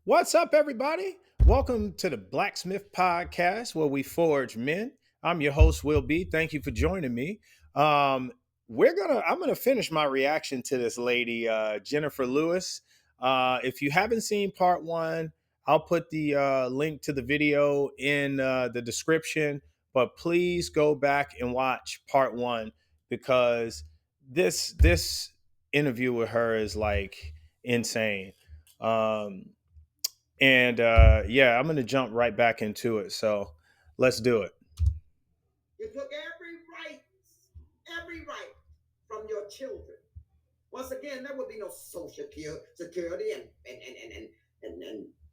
What's up, everybody? Welcome to the Blacksmith Podcast, where we forge men. I'm your host, Will B. Thank you for joining me. Um, I'm gonna finish my reaction to this lady, Jennifer Lewis. If you haven't seen part one, I'll put the link to the video in the description. But please go back and watch part one because this interview with her is like insane. Um, and yeah, I'm gonna jump right back into it. So let's do it. You took every right from your children. Once again, there would be no social security and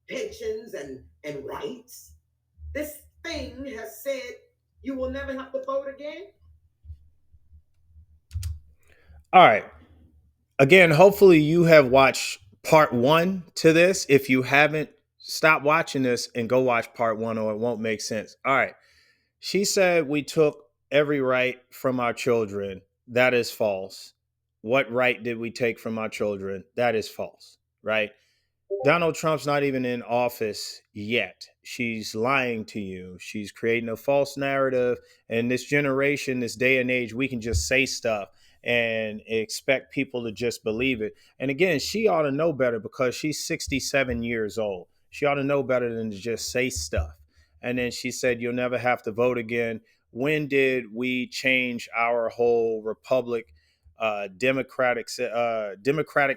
pensions and rights. This thing has said you will never have to vote again. All right. Again, hopefully you have watched part one to this. If you haven't, stop watching this and go watch part one, or it won't make sense. All right. She said we took every right from our children. That is false. What right did we take from our children? That is false, right? Donald Trump's not even in office yet. She's lying to you. She's creating a false narrative. And this generation, this day and age, we can just say stuff and expect people to just believe it. And again, she ought to know better because she's 67 years old. She ought to know better than to just say stuff. And then she said, you'll never have to vote again. When did we change our whole republic democratic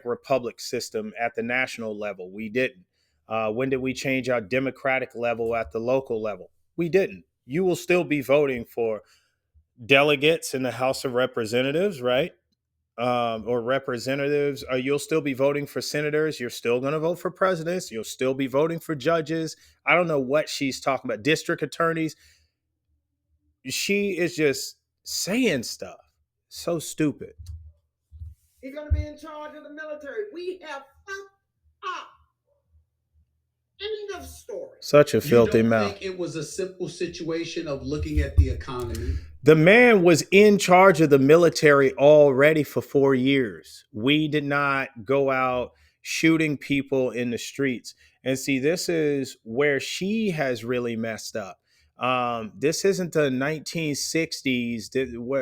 republic system at the national level? We didn't. When did we change our democratic level at the local level? We didn't. You will still be voting for delegates in the House of Representatives, right? Or representatives. You'll still be voting for senators. You're still going to vote for presidents. You'll still be voting for judges. I don't know what she's talking about. District attorneys. She is just saying stuff. So stupid. He's going to be in charge of the military. We have fucked up. End of story. Such a filthy mouth. You don't think it was a simple situation of looking at the economy? The man was in charge of the military already for 4 years. We did not go out shooting people in the streets. And see, this is where she has really messed up. This isn't the 1960s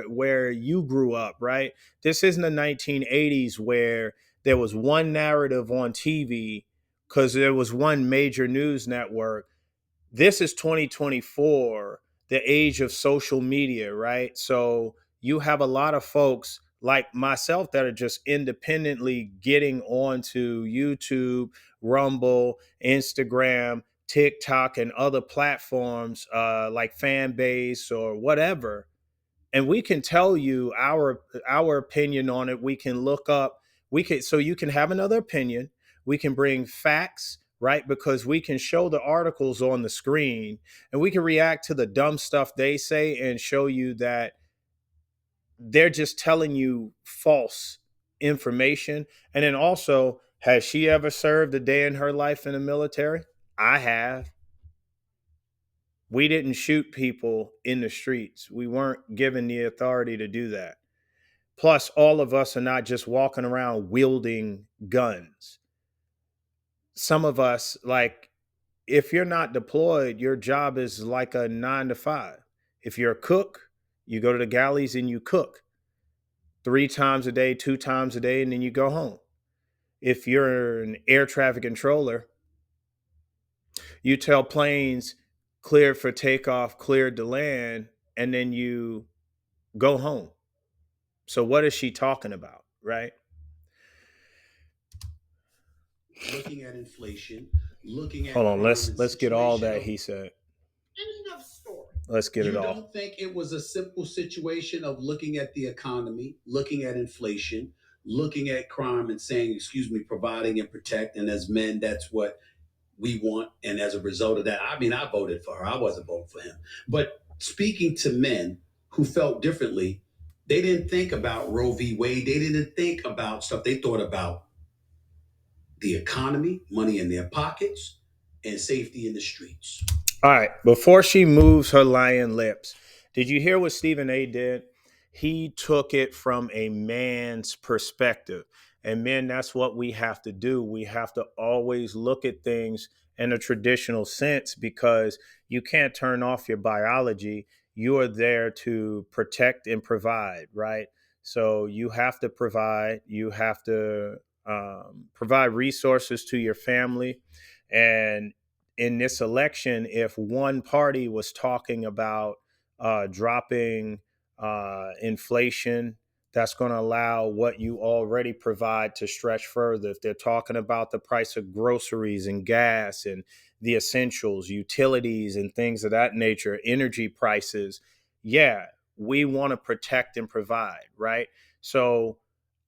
where you grew up, right? This isn't the 1980s where there was one narrative on TV because there was one major news network. This is 2024, the age of social media, right? So you have a lot of folks like myself that are just independently getting onto YouTube, Rumble, Instagram, TikTok, and other platforms like Fanbase or whatever, and we can tell you our opinion on it. We can look up, we can, so you can have another opinion. We can bring facts, right? Because we can show the articles on the screen and we can react to the dumb stuff they say and show you that they're just telling you false information. And then also, has she ever served a day in her life in the military? I have. We didn't shoot people in the streets. We weren't given the authority to do that. Plus, all of us are not just walking around wielding guns. Some of us, like, if you're not deployed, your job is like a 9 to 5. If you're a cook, you go to the galleys and you cook 3 times a day, 2 times a day, and then you go home. If you're an air traffic controller, you tell planes cleared for takeoff, cleared to land, and then you go home. So what is she talking about, right? Looking at inflation, looking at Hold on, let's get all that he said. End of story. Let's get you it all. don't think it was a simple situation of looking at the economy, looking at inflation, looking at crime and saying, excuse me, providing and protect. And as men, that's what we want. And as a result of that, I mean, I voted for her. I wasn't voting for him. But speaking to men who felt differently, they didn't think about Roe v. Wade. They didn't think about stuff. They thought about the economy, money in their pockets, and safety in the streets. All right, before she moves her lion lips, did you hear what Stephen A did? He took it from a man's perspective. And men, that's what we have to do. We have to always look at things in a traditional sense, because you can't turn off your biology. You are there to protect and provide, right? So you have to provide. You have to provide resources to your family. And in this election, if one party was talking about dropping inflation, that's going to allow what you already provide to stretch further. If they're talking about the price of groceries and gas and the essentials, utilities, and things of that nature, energy prices, yeah, we want to protect and provide, right? So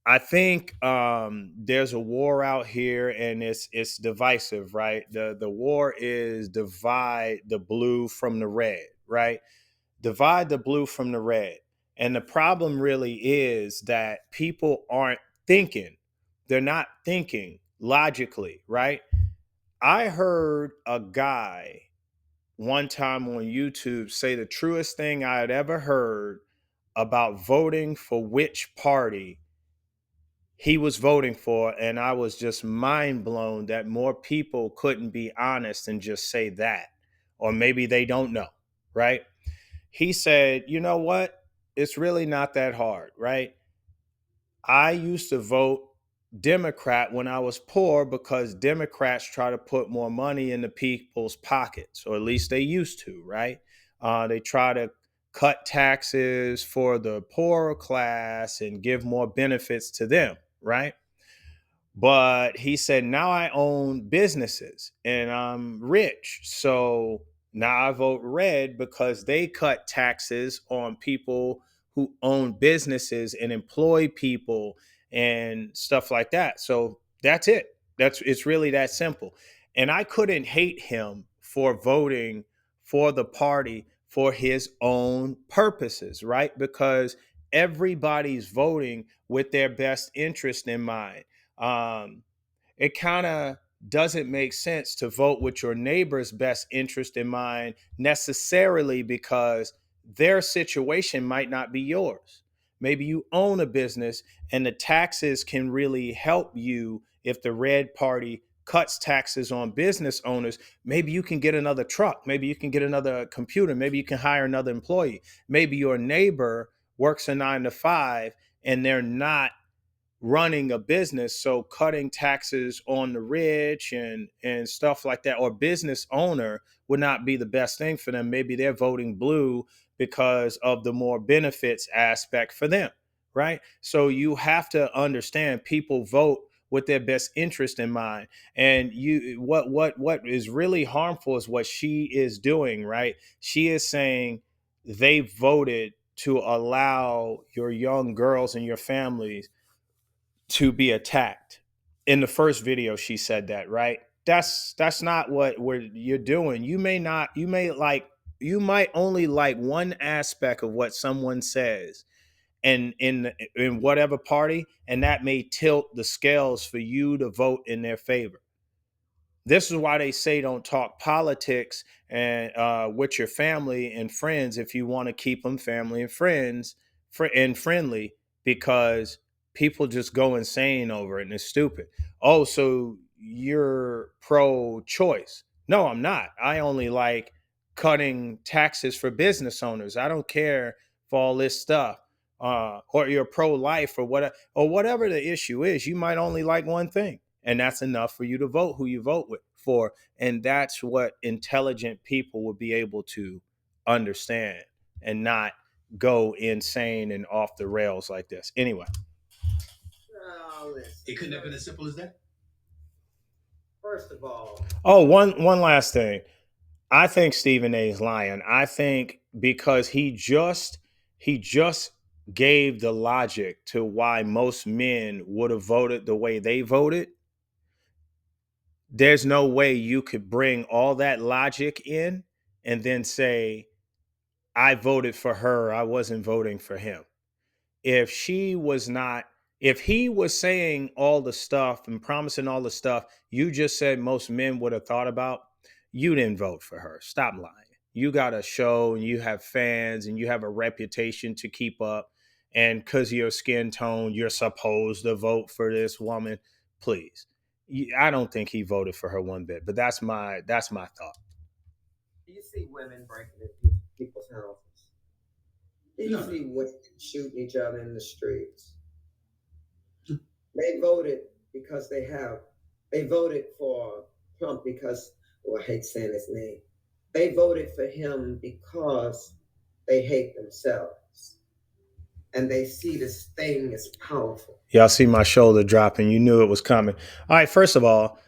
I think there's a war out here, and it's divisive, right? The war is divide the blue from the red, right? Divide the blue from the red. And the problem really is that people aren't thinking. They're not thinking logically, right? I heard a guy one time on YouTube say the truest thing I had ever heard about voting for which party he was voting for. And I was just mind blown that more people couldn't be honest and just say that. Or maybe they don't know, right? He said, you know what? It's really not that hard, right? I used to vote Democrat when I was poor because Democrats try to put more money into people's pockets, or at least they used to, right? They try to cut taxes for the poorer class and give more benefits to them, right? But he said, now I own businesses and I'm rich. So now I vote red because they cut taxes on people who own businesses and employ people and stuff like that. So that's it. It's really that simple. And I couldn't hate him for voting for the party for his own purposes, right? Because everybody's voting with their best interest in mind. um, it kind of doesn't make sense to vote with your neighbor's best interest in mind necessarily, because their situation might not be yours. Maybe you own a business and the taxes can really help you. If the red party cuts taxes on business owners, maybe you can get another truck, maybe you can get another computer, maybe you can hire another employee. Maybe your neighbor works a 9 to 5 and they're not running a business, so cutting taxes on the rich and stuff like that, or business owner, would not be the best thing for them. Maybe they're voting blue because of the more benefits aspect for them, right? So you have to understand people vote with their best interest in mind. And you what is really harmful is what she is doing, right? She is saying they voted to allow your young girls and your families to be attacked. In the first video she said that, right? That's not what you're doing. You might only like one aspect of what someone says, and in whatever party, and that may tilt the scales for you to vote in their favor. This is why they say don't talk politics and with your family and friends if you want to keep them family and friends and friendly, because people just go insane over it and it's stupid. Oh, so you're pro-choice? No, I'm not. I only like cutting taxes for business owners. I don't care for all this stuff. Or you're pro-life or whatever the issue is. You might only like one thing, and that's enough for you to vote who you vote with for. And that's what intelligent people will be able to understand, and not go insane and off the rails like this. Anyway. Oh, listen. It couldn't have been as simple as that. First of all, Oh, one last thing. I think Stephen A is lying. I think because he just gave the logic to why most men would have voted the way they voted. There's no way you could bring all that logic in and then say, I voted for her, I wasn't voting for him. If she was not, if he was saying all the stuff and promising all the stuff you just said most men would have thought about, you didn't vote for her. Stop lying. You got a show and you have fans and you have a reputation to keep up. and because of your skin tone, you're supposed to vote for this woman. Please, I don't think he voted for her one bit. But that's my thought. Do you see women breaking in people's houses? Do you No, no. see women shooting each other in the streets? They voted because they voted for Trump because, oh, I hate saying his name. They voted for him because they hate themselves and they see this thing as powerful. Y'all see my shoulder dropping. You knew it was coming. All right. First of all,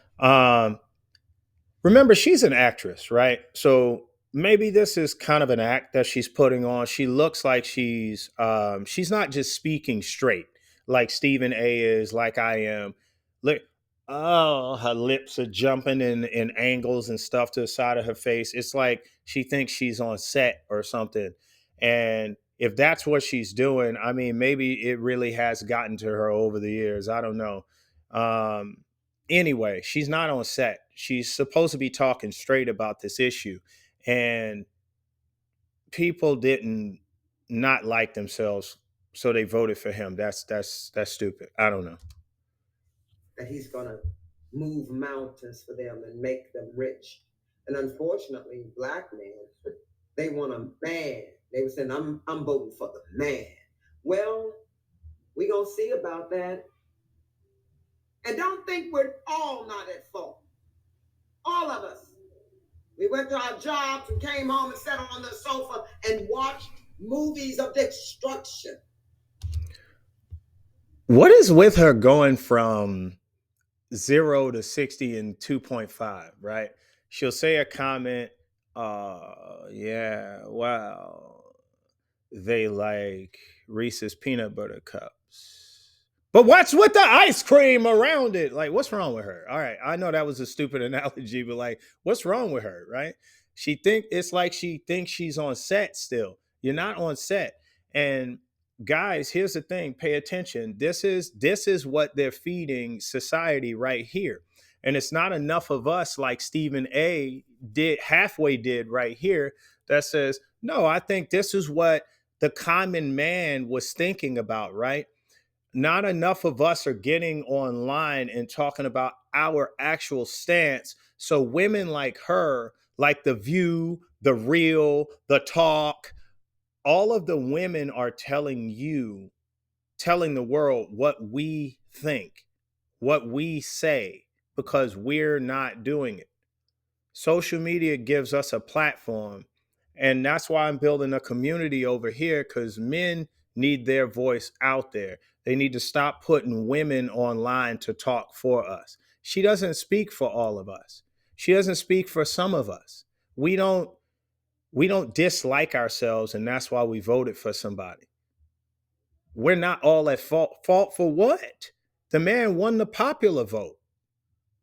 remember, she's an actress, right? So maybe this is kind of an act that she's putting on. She looks like she's not just speaking straight like Stephen A is, like I am. Look, oh, her lips are jumping in angles and stuff to the side of her face. It's like she thinks she's on set or something. And if that's what she's doing, I mean, maybe it really has gotten to her over the years. I don't know. Um, anyway, she's not on set. She's supposed to be talking straight about this issue. And people didn't not like themselves, so they voted for him. That's stupid. I don't know. That he's going to move mountains for them and make them rich. And unfortunately, black men, they want a man. They were saying, I'm voting for the man. Well, we going to see about that. And don't think we're all not at fault. All of us. We went to our jobs and came home and sat on the sofa and watched movies of destruction. What is with her going from 0 to 60 in 2.5, right? She'll say a comment, yeah, wow, they like Reese's peanut butter cups. But what's with the ice cream around it? Like, what's wrong with her? All right, I know that was a stupid analogy, but like, what's wrong with her, right? It's like she thinks she's on set still. You're not on set. And guys, here's the thing, pay attention. This is what they're feeding society right here. And it's not enough of us like Stephen A did right here that says, no, I think this is what the common man was thinking about, right? Not enough of us are getting online and talking about our actual stance. So women like her, like The View, The Real, The Talk, all of the women are telling the world what we think, what we say, because we're not doing it. Social media gives us a platform. And that's why I'm building a community over here, because men need their voice out there. They need to stop putting women online to talk for us. She doesn't speak for all of us. She doesn't speak for some of us. We don't we don't dislike ourselves, and that's why we voted for somebody. We're not all at fault. Fault for what? The man won the popular vote.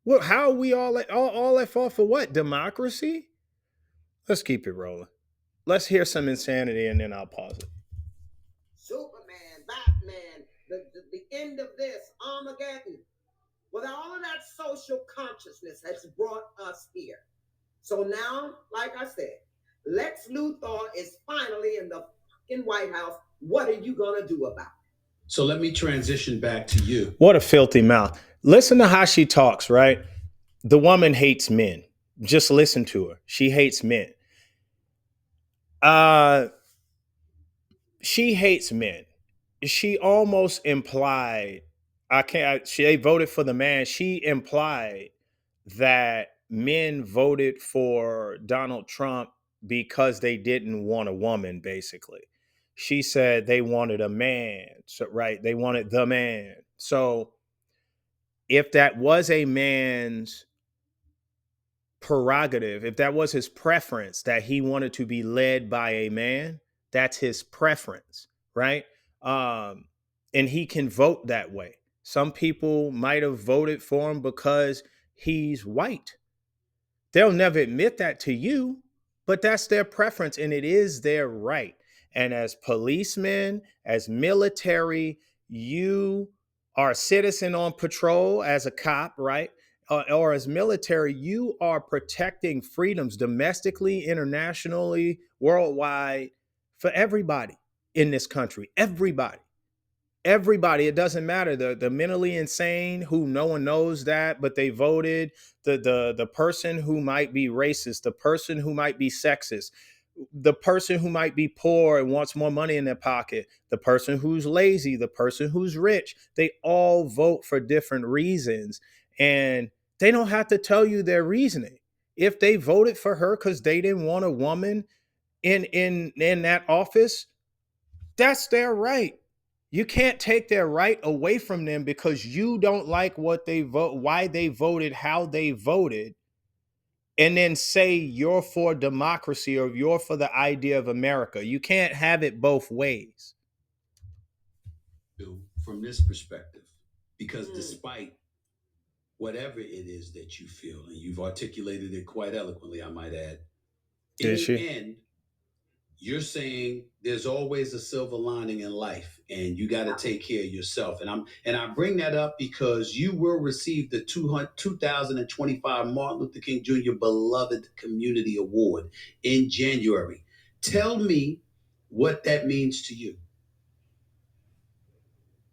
Well, how are we all at fault for what? Democracy? Let's keep it rolling. Let's hear some insanity and then I'll pause it. Superman, Batman, the end of this, Armageddon. Well, all of that social consciousness has brought us here. So now, like I said, Lex Luthor is finally in the fucking White House. What are you going to do about it? So let me transition back to you. What a filthy mouth. Listen to how she talks, right? The woman hates men. Just listen to her. She hates men. Uh she hates men. She almost implied, I can't she voted for the man. She implied that men voted for Donald Trump because they didn't want a woman, basically. She said they wanted a man. So right, they wanted the man. So if that was a man's prerogative, if that was his preference that he wanted to be led by a man, that's his preference, right? Um, and he can vote that way. Some people might have voted for him because he's white. They'll never admit that to you, but that's their preference and it is their right. And as policemen, as military, you are a citizen on patrol as a cop, right? Or as military, you are protecting freedoms domestically, internationally, worldwide for everybody in this country. Everybody. everybody, it doesn't matter. The mentally insane who no one knows that, but they voted, the person who might be racist, the person who might be sexist, the person who might be poor and wants more money in their pocket, the person who's lazy, the person who's rich, they all vote for different reasons. And they don't have to tell you their reasoning. If they voted for her because they didn't want a woman in that office, that's their right. You can't take their right away from them because you don't like what they vote, why they voted, how they voted, and then say you're for democracy or you're for the idea of America. You can't have it both ways. From this perspective, because Mm. despite whatever it is that you feel, and you've articulated it quite eloquently, I might add, in Did the she? end, you're saying there's always a silver lining in life and you got to take care of yourself. And I bring that up because you will receive the 2025 Martin Luther King Jr. Beloved Community Award in January. Tell me what that means to you.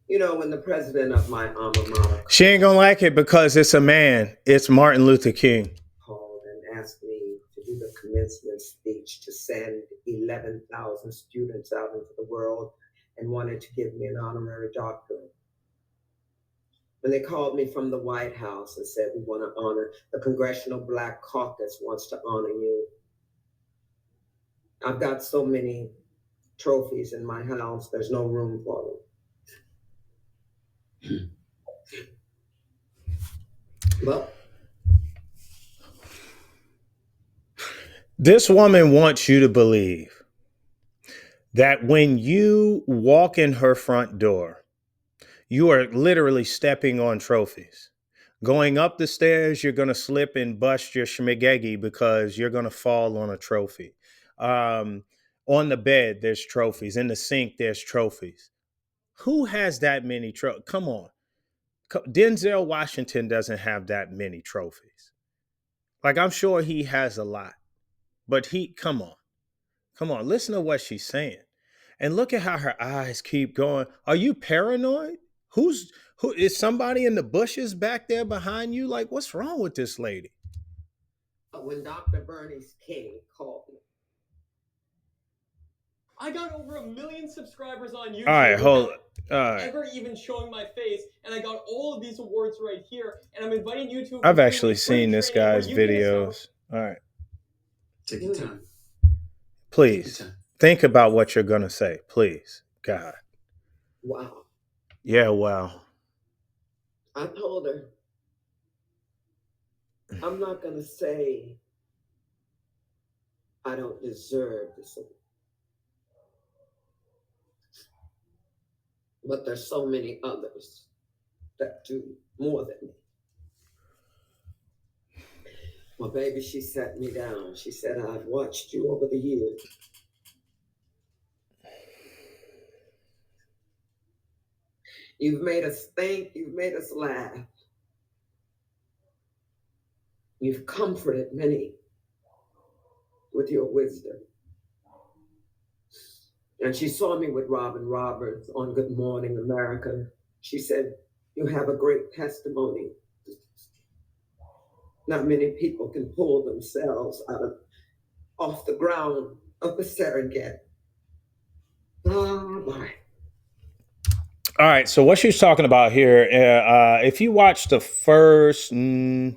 You know, when the president of my alma mater She ain't gonna like it because it's a man. It's Martin Luther King. called and asked me to do the commencement speech to send 11,000 students out into the world and wanted to give me an honorary doctorate. When they called me from the White House and said, we want to honor, the Congressional Black Caucus wants to honor you. I've got so many trophies in my house, there's no room for them. Well, This woman wants you to believe that when you walk in her front door, you are literally stepping on trophies. Going up the stairs, you're going to slip and bust your schmagegi because you're going to fall on a trophy. Um, on the bed, there's trophies. In the sink, there's trophies. Who has that many trophies? Come on. Denzel Washington doesn't have that many trophies. Like, I'm sure he has a lot, but come on, listen to what she's saying. And look at how her eyes keep going. Are you paranoid? Who is somebody in the bushes back there behind you? Like, what's wrong with this lady? when Dr. Bernice King called me, I got over 1 million subscribers on YouTube All right, hold. without All right, ever even showing my face, and I got all of these awards right here. And I'm inviting you to a I've completely actually free seen this training where guy's you get a sound. videos. All right, Take your time. Take your please time. think about what you're gonna say. Please, God. wow. Yeah, well, I told her, I'm not going to say I don't deserve this award, but there's so many others that do more than me. Well, baby, she sat me down. She said, I've watched you over the years. You've made us think, you've made us laugh. You've comforted many with your wisdom. And she saw me with Robin Roberts on Good Morning America. She said, you have a great testimony. Not many people can pull themselves off the ground of the Serengeti. Oh, my. all right. So what she's talking about here, if you watch the first, when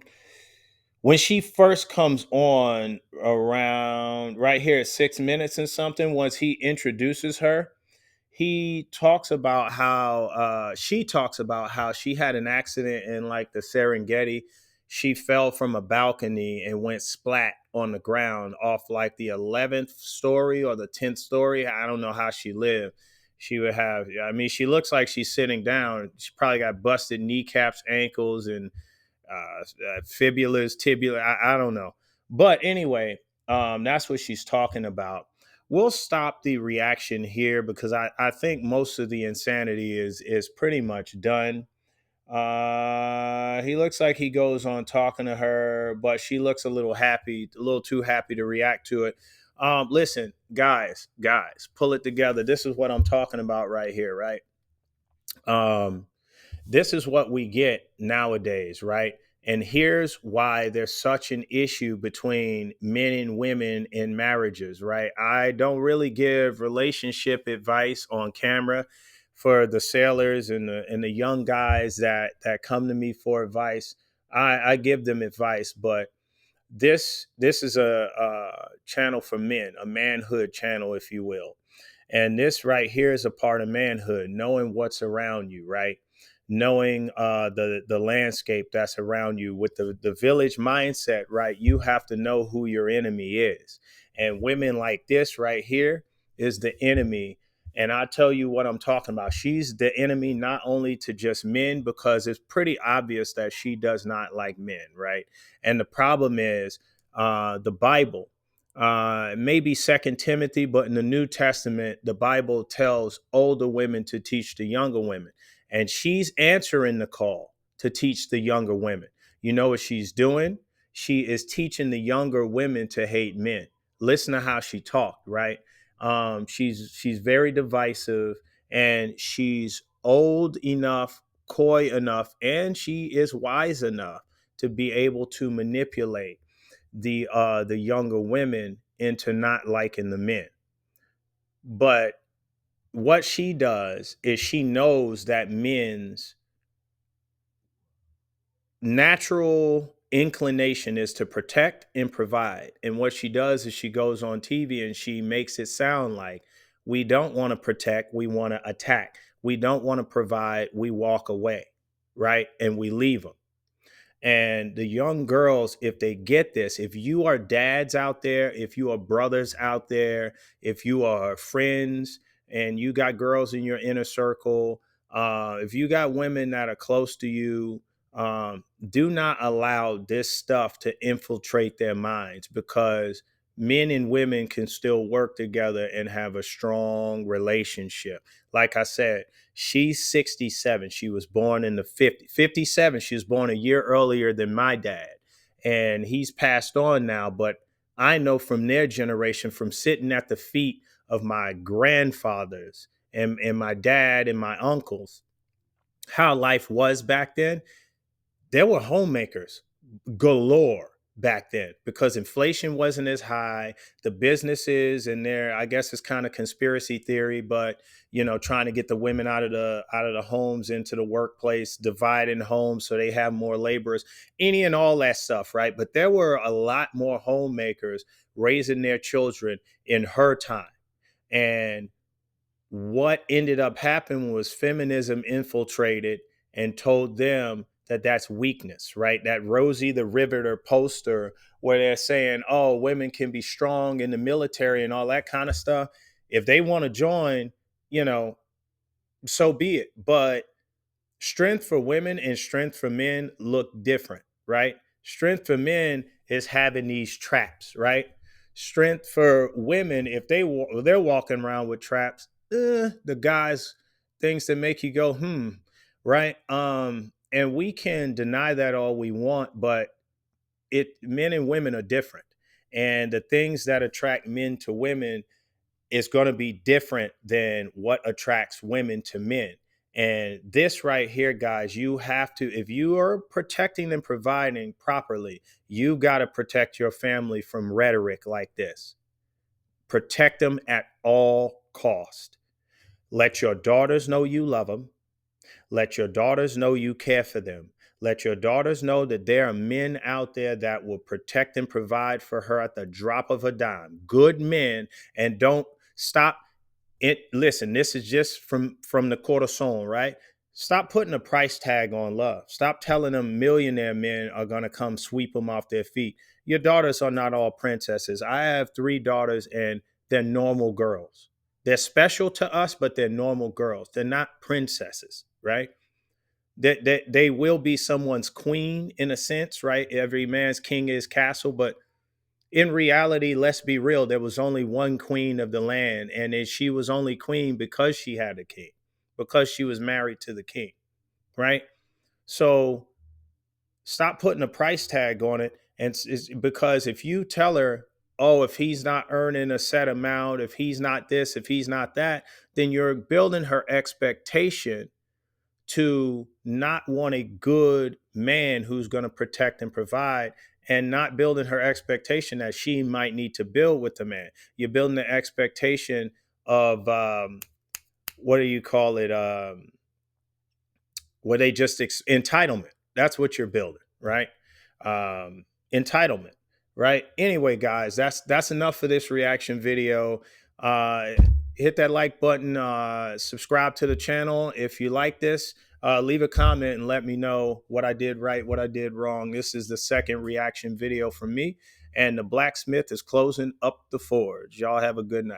she first comes on around right here at 6 minutes and something, once he introduces her, he talks about how she talks about how she had an accident in like the Serengeti. She fell from a balcony and went splat on the ground off like the 11th story or the 10th story. I don't know how she lived. She would have, I mean, she looks like she's sitting down. She probably got busted kneecaps, ankles, and fibulas, tibula. I don't know. But anyway, that's what she's talking about. We'll stop the reaction here because I think most of the insanity is pretty much done. He looks like he goes on talking to her, but she looks a little happy, a little too happy to react to it. Listen, guys, pull it together. This is what I'm talking about right here, right? Um, this is what we get nowadays, right? And here's why there's such an issue between men and women in marriages, right? I don't really give relationship advice on camera for the sailors and the young guys that come to me for advice. I give them advice, but this is a channel for men, a manhood channel, if you will. And this right here is a part of manhood, knowing what's around you, right? Knowing the landscape that's around you with the village mindset, right? You have to know who your enemy is. And women like this right here is the enemy. And I tell you what I'm talking about. She's the enemy not only to just men, because it's pretty obvious that she does not like men, right? And the problem is the Bible. Maybe Second Timothy, but in the New Testament, the Bible tells older women to teach the younger women, and she's answering the call to teach the younger women. You know what she's doing? She is teaching the younger women to hate men. Listen to how she talked, right? She's very divisive, and she's old enough, coy enough, and she is wise enough to be able to manipulate the younger women into not liking the men. But what she does is she knows that men's natural inclination is to protect and provide. And what she does is she goes on TV and she makes it sound like we don't want to protect, we want to attack. We don't want to provide, we walk away, right? And we leave them. And the young girls, if they get this, if you are dads out there, if you are brothers out there, if you are friends and you got girls in your inner circle, if you got women that are close to you, do not allow this stuff to infiltrate their minds, because men and women can still work together and have a strong relationship. Like I said, she's 67. She was born in the 50s. 57. She was born a year earlier than my dad. And he's passed on now. But I know from their generation, from sitting at the feet of my grandfathers and my dad and my uncles, how life was back then. There were homemakers galore back then because inflation wasn't as high. The businesses and there, I guess it's kind of conspiracy theory, but trying to get the women out of the homes into the workplace, dividing homes so they have more laborers, any and all that stuff, right? But there were a lot more homemakers raising their children in her time. And what ended up happening was feminism infiltrated and told them that that's weakness, right? That Rosie the Riveter poster where they're saying, oh, women can be strong in the military and all that kind of stuff. If they want to join, you know, so be it. But strength for women and strength for men look different, right? Strength for men is having these traps, right? Strength for women, if they're walking around with traps, the guys things that make you go right. And we can deny that all we want, but it men and women are different, and the things that attract men to women is going to be different than what attracts women to men. And this right here, guys, you have to, if you are protecting and providing properly, you got to protect your family from rhetoric like this. Protect them at all cost. Let your daughters know you love them. Let your daughters know you care for them. Let your daughters know that there are men out there that will protect and provide for her at the drop of a dime. Good men, and don't stop it. Listen, this is just from the corazon, right? Stop putting a price tag on love. Stop telling them millionaire men are going to come sweep them off their feet. Your daughters are not all princesses. I have three daughters, and they're normal girls. They're special to us, but they're normal girls. They're not princesses, right? They will be someone's queen in a sense, right? Every man's king is castle, but in reality, let's be real, there was only one queen of the land, and she was only queen because she had a king, because she was married to the king, right? So stop putting a price tag on it. And it's because if you tell her, oh, if he's not earning a set amount, if he's not this, if he's not that, then you're building her expectation to not want a good man who's going to protect and provide, and not building her expectation that she might need to build with the man. You're building the expectation of what do you call it? Where they just entitlement. That's what you're building, right? Entitlement, right? Anyway, guys, that's enough for this reaction video. Uh, Hit that like button. Subscribe to the channel if you like this. Leave a comment and let me know what I did right, what I did wrong. This is the second reaction video from me, and the blacksmith is closing up the forge. Y'all have a good night.